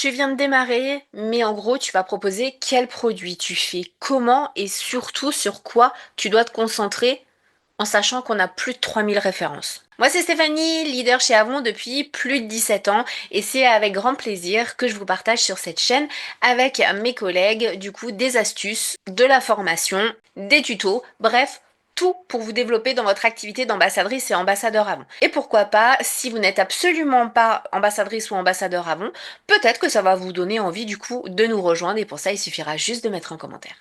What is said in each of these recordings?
Tu viens de démarrer, mais en gros, tu vas proposer quel produit tu fais, comment et surtout sur quoi tu dois te concentrer en sachant qu'on a plus de 3000 références. Moi, c'est Stéphanie, leader chez Avon depuis plus de 17 ans et c'est avec grand plaisir que je vous partage sur cette chaîne avec mes collègues, du coup, des astuces, de la formation, des tutos, bref, tout pour vous développer dans votre activité d'ambassadrice et ambassadeur Avon. Et pourquoi pas, si vous n'êtes absolument pas ambassadrice ou ambassadeur Avon, peut-être que ça va vous donner envie du coup de nous rejoindre et pour ça, il suffira juste de mettre un commentaire.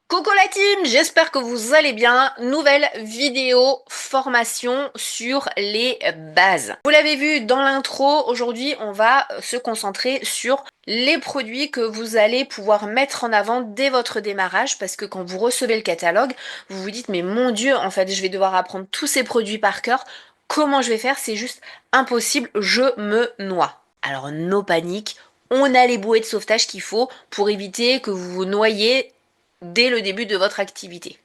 Coucou la team, j'espère que vous allez bien. Nouvelle vidéo formation sur les bases. Vous l'avez vu dans l'intro, aujourd'hui on va se concentrer sur les produits que vous allez pouvoir mettre en avant dès votre démarrage parce que quand vous recevez le catalogue, vous vous dites mais mon Dieu, en fait je vais devoir apprendre tous ces produits par cœur. Comment je vais faire? C'est juste impossible, je me noie. Alors no panique, on a les bouées de sauvetage qu'il faut pour éviter que vous vous noyez dès le début de votre activité.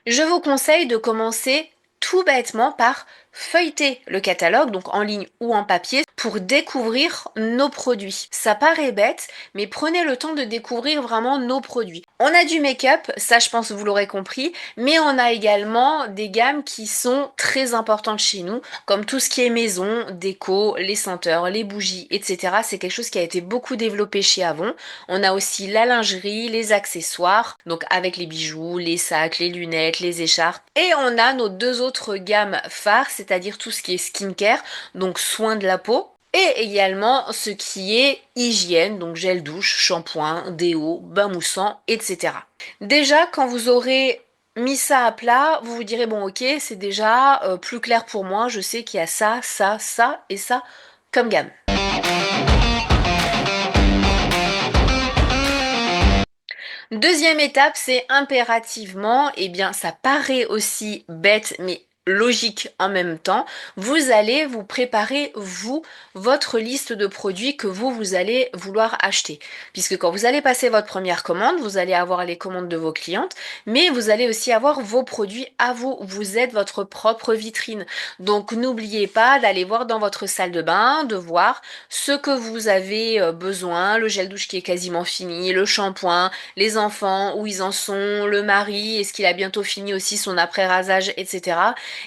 Je vous conseille de commencer tout bêtement par feuilleter le catalogue, donc en ligne ou en papier, pour découvrir nos produits. Ça paraît bête, mais prenez le temps de découvrir vraiment nos produits. On a du make-up, ça je pense vous l'aurez compris, mais on a également des gammes qui sont très importantes chez nous, comme tout ce qui est maison, déco, les senteurs, les bougies, etc. C'est quelque chose qui a été beaucoup développé chez Avon. On a aussi la lingerie, les accessoires, donc avec les bijoux, les sacs, les lunettes, les écharpes. Et on a nos deux autres gammes phares, c'est-à-dire tout ce qui est skincare, donc soins de la peau, et également ce qui est hygiène, donc gel douche, shampoing, déo, bain moussant, etc. Déjà, quand vous aurez mis ça à plat, vous vous direz, bon ok, c'est déjà plus clair pour moi, je sais qu'il y a ça, ça, ça et ça comme gamme. Deuxième étape, c'est impérativement, eh bien ça paraît aussi bête, mais logique en même temps, vous allez vous préparer, vous, votre liste de produits que vous allez vouloir acheter. Puisque quand vous allez passer votre première commande, vous allez avoir les commandes de vos clientes, mais vous allez aussi avoir vos produits à vous. Vous êtes votre propre vitrine. Donc n'oubliez pas d'aller voir dans votre salle de bain, de voir ce que vous avez besoin, le gel douche qui est quasiment fini, le shampoing, les enfants, où ils en sont, le mari, est-ce qu'il a bientôt fini aussi son après-rasage, etc.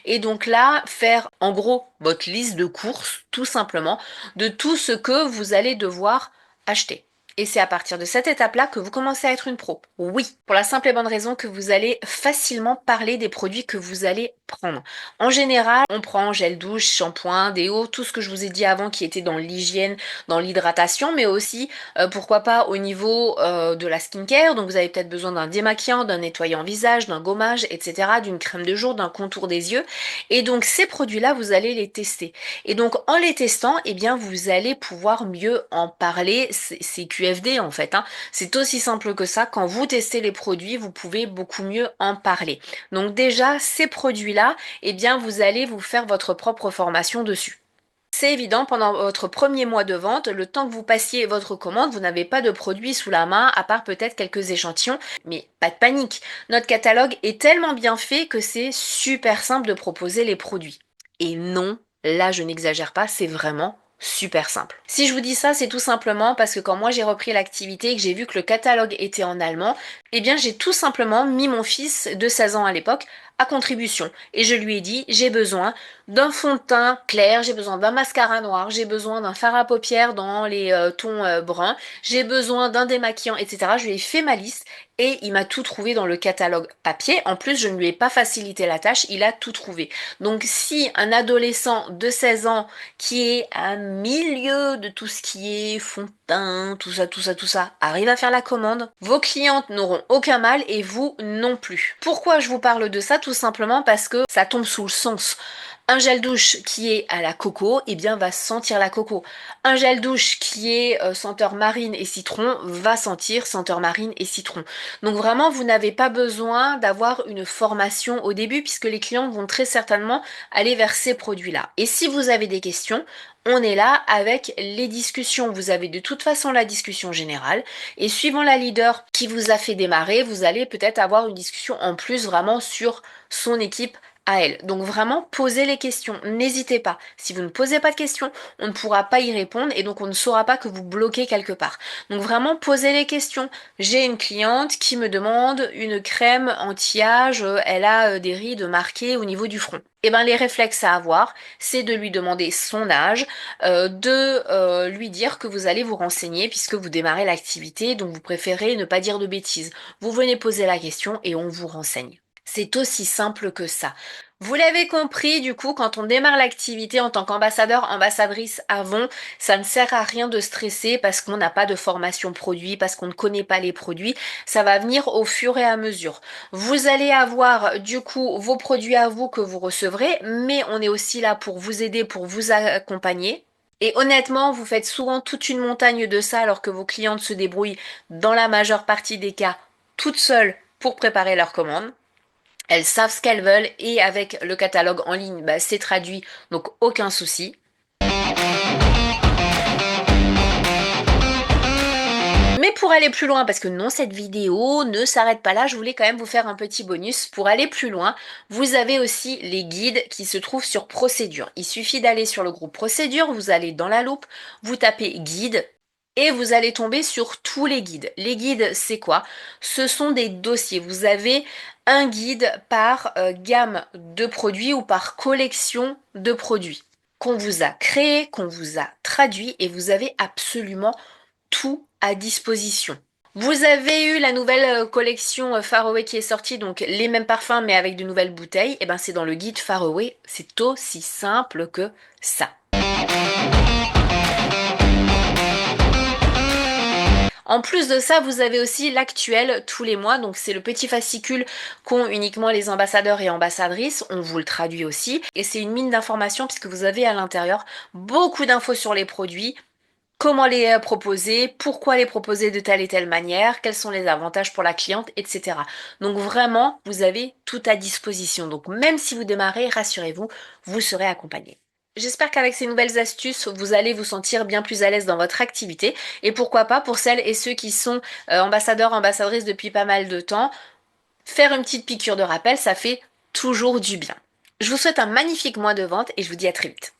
Et donc là, faire en gros votre liste de courses, tout simplement, de tout ce que vous allez devoir acheter. Et c'est à partir de cette étape-là que vous commencez à être une pro. Oui, pour la simple et bonne raison que vous allez facilement parler des produits que vous allez prendre. En général, on prend gel douche, shampoing, déo, tout ce que je vous ai dit avant qui était dans l'hygiène, dans l'hydratation, mais aussi, pourquoi pas, au niveau de la skincare. Donc vous avez peut-être besoin d'un démaquillant, d'un nettoyant visage, d'un gommage, etc., d'une crème de jour, d'un contour des yeux. Et donc ces produits-là, vous allez les tester. Et donc en les testant, eh bien vous allez pouvoir mieux en parler. C'est QFD en fait, hein. C'est aussi simple que ça. Quand vous testez les produits, vous pouvez beaucoup mieux en parler. Donc déjà, ces produits-là, eh bien vous allez vous faire votre propre formation dessus. C'est évident, pendant votre premier mois de vente, le temps que vous passiez votre commande, vous n'avez pas de produit sous la main, à part peut-être quelques échantillons, mais pas de panique. Notre catalogue est tellement bien fait que c'est super simple de proposer les produits. Et non, là je n'exagère pas, c'est vraiment super simple. Si je vous dis ça, c'est tout simplement parce que quand moi j'ai repris l'activité et que j'ai vu que le catalogue était en allemand, eh bien j'ai tout simplement mis mon fils de 16 ans à l'époque à contribution. Et je lui ai dit, j'ai besoin d'un fond de teint clair, j'ai besoin d'un mascara noir, j'ai besoin d'un fard à paupières dans les tons bruns, j'ai besoin d'un démaquillant, etc. Je lui ai fait ma liste et il m'a tout trouvé dans le catalogue papier. En plus, je ne lui ai pas facilité la tâche, il a tout trouvé. Donc si un adolescent de 16 ans qui est à milieu de tout ce qui est fond de teint, tout ça, tout ça, tout ça, arrive à faire la commande, vos clientes n'auront aucun mal et vous non plus. Pourquoi je vous parle de ça? Tout simplement parce que ça tombe sous le sens. Un gel douche qui est à la coco, eh bien va sentir la coco. Un gel douche qui est senteur marine et citron va sentir senteur marine et citron. Donc vraiment, vous n'avez pas besoin d'avoir une formation au début puisque les clients vont très certainement aller vers ces produits-là. Et si vous avez des questions, on est là avec les discussions. Vous avez de toute façon la discussion générale et suivant la leader qui vous a fait démarrer, vous allez peut-être avoir une discussion en plus vraiment sur son équipe à elle. Donc vraiment, posez les questions. N'hésitez pas. Si vous ne posez pas de questions, on ne pourra pas y répondre et donc on ne saura pas que vous bloquez quelque part. Donc vraiment, posez les questions. J'ai une cliente qui me demande une crème anti-âge, elle a des rides marquées au niveau du front. Eh ben, les réflexes à avoir, c'est de lui demander son âge, de lui dire que vous allez vous renseigner puisque vous démarrez l'activité, donc vous préférez ne pas dire de bêtises. Vous venez poser la question et on vous renseigne. C'est aussi simple que ça. Vous l'avez compris, du coup, quand on démarre l'activité en tant qu'ambassadeur, ambassadrice avant, ça ne sert à rien de stresser parce qu'on n'a pas de formation produit, parce qu'on ne connaît pas les produits. Ça va venir au fur et à mesure. Vous allez avoir, du coup, vos produits à vous que vous recevrez, mais on est aussi là pour vous aider, pour vous accompagner. Et honnêtement, vous faites souvent toute une montagne de ça alors que vos clientes se débrouillent dans la majeure partie des cas toutes seules pour préparer leurs commandes. Elles savent ce qu'elles veulent et avec le catalogue en ligne, bah, c'est traduit, donc aucun souci. Mais pour aller plus loin, parce que non, cette vidéo ne s'arrête pas là, je voulais quand même vous faire un petit bonus. Pour aller plus loin, vous avez aussi les guides qui se trouvent sur Procédure. Il suffit d'aller sur le groupe Procédure, vous allez dans la loupe, vous tapez guide et vous allez tomber sur tous les guides. Les guides, c'est quoi? Ce sont des dossiers. Vous avez un guide par gamme de produits ou par collection de produits qu'on vous a créé, qu'on vous a traduit et vous avez absolument tout à disposition. Vous avez eu la nouvelle collection Faraway qui est sortie, donc les mêmes parfums mais avec de nouvelles bouteilles. Et ben c'est dans le guide Faraway, c'est aussi simple que ça. En plus de ça, vous avez aussi l'actuel tous les mois, donc c'est le petit fascicule qu'ont uniquement les ambassadeurs et ambassadrices, on vous le traduit aussi, et c'est une mine d'informations puisque vous avez à l'intérieur beaucoup d'infos sur les produits, comment les proposer, pourquoi les proposer de telle et telle manière, quels sont les avantages pour la cliente, etc. Donc vraiment, vous avez tout à disposition. Donc même si vous démarrez, rassurez-vous, vous serez accompagné. J'espère qu'avec ces nouvelles astuces, vous allez vous sentir bien plus à l'aise dans votre activité. Et pourquoi pas, pour celles et ceux qui sont ambassadeurs, ambassadrices depuis pas mal de temps, faire une petite piqûre de rappel, ça fait toujours du bien. Je vous souhaite un magnifique mois de vente et je vous dis à très vite.